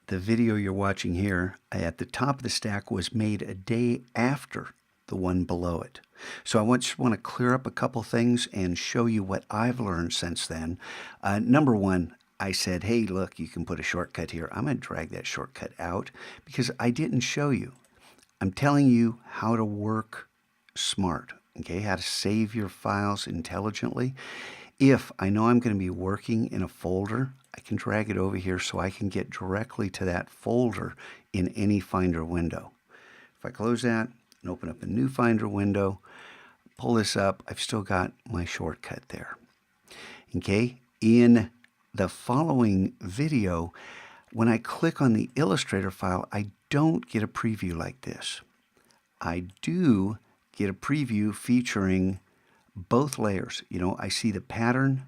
The video you're watching here at the top of the stack was made a day after the one below it. So I just want to clear up a couple things and show you what I've learned since then. Number one, I said, hey, look, you can put a shortcut here. I'm going to drag that shortcut out because I didn't show you. I'm telling you how to work smart, okay, how to save your files intelligently. If I know I'm going to be working in a folder, I can drag it over here so I can get directly to that folder in any Finder window. If I close that and open up a new Finder window, pull this up, I've still got my shortcut there. Okay, in the following video, when I click on the Illustrator file, I don't get a preview like this. I do get a preview featuring both layers. You know, I see the pattern.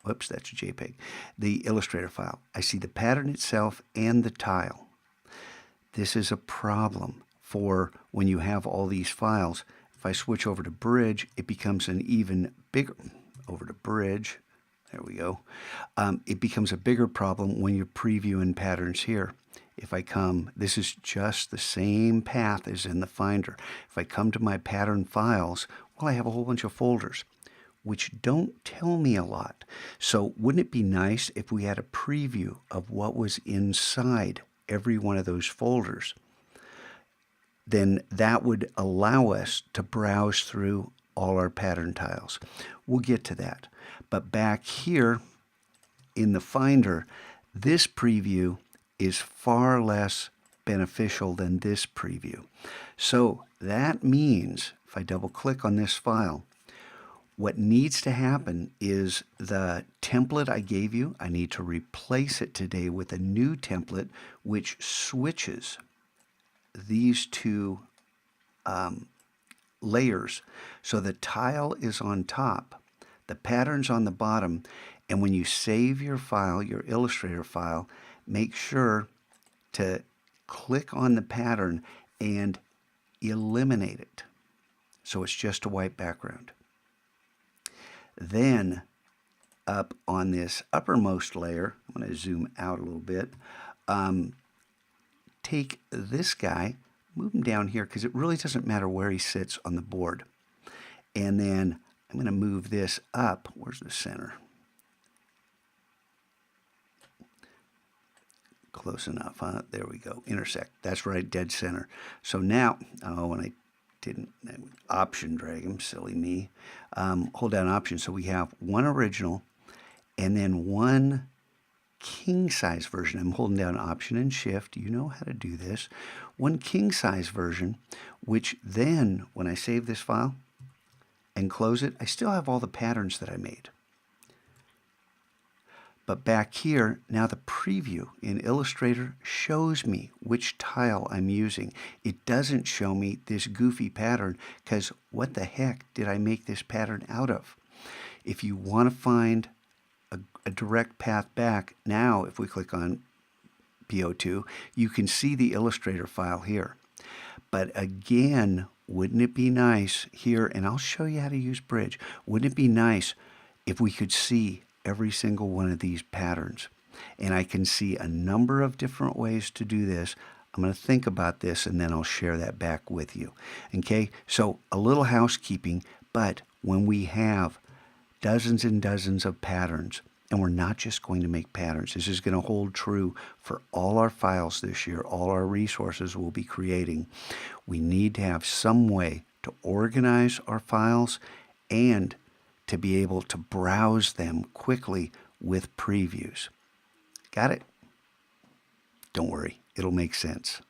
Whoops, that's a JPEG. The Illustrator file. I see the pattern itself and the tile. This is a problem for when you have all these files. If I switch over to Bridge, it becomes an even bigger, over to Bridge, there we go. It becomes a bigger problem when you're previewing patterns here. If I come, this is just the same path as in the Finder. If I come to my pattern files, well, I have a whole bunch of folders, which don't tell me a lot. So wouldn't it be nice if we had a preview of what was inside every one of those folders? Then that would allow us to browse through all our pattern tiles. We'll get to that. But back here in the Finder, this preview is far less beneficial than this preview. So that means if I double click on this file, what needs to happen is the template I gave you, I need to replace it today with a new template which switches these two layers. So the tile is on top, the pattern's on the bottom, and when you save your file, your Illustrator file, make sure to click on the pattern and eliminate it. So it's just a white background. Then up on this uppermost layer, I'm going to zoom out a little bit, take this guy, move him down here because it really doesn't matter where he sits on the board. And then I'm going to move this up. Where's the center? Close enough, huh? There we go. Intersect. That's right, dead center. So now, oh, and I didn't option drag him, silly me. Hold down option. So we have one original and then one king size version. I'm holding down option and shift. You know how to do this. One king size version, which then when I save this file and close it, I still have all the patterns that I made. But back here, now the preview in Illustrator shows me which tile I'm using. It doesn't show me this goofy pattern because what the heck did I make this pattern out of? If you want to find a direct path back, now if we click on PO2, you can see the Illustrator file here. But again, wouldn't it be nice here, and I'll show you how to use Bridge, wouldn't it be nice if we could see every single one of these patterns? And I can see a number of different ways to do this. I'm going to think about this and then I'll share that back with you. Okay, so a little housekeeping, but when we have dozens and dozens of patterns, and we're not just going to make patterns, this is going to hold true for all our files this year, all our resources we'll be creating. We need to have some way to organize our files and to be able to browse them quickly with previews. Got it? Don't worry, it'll make sense.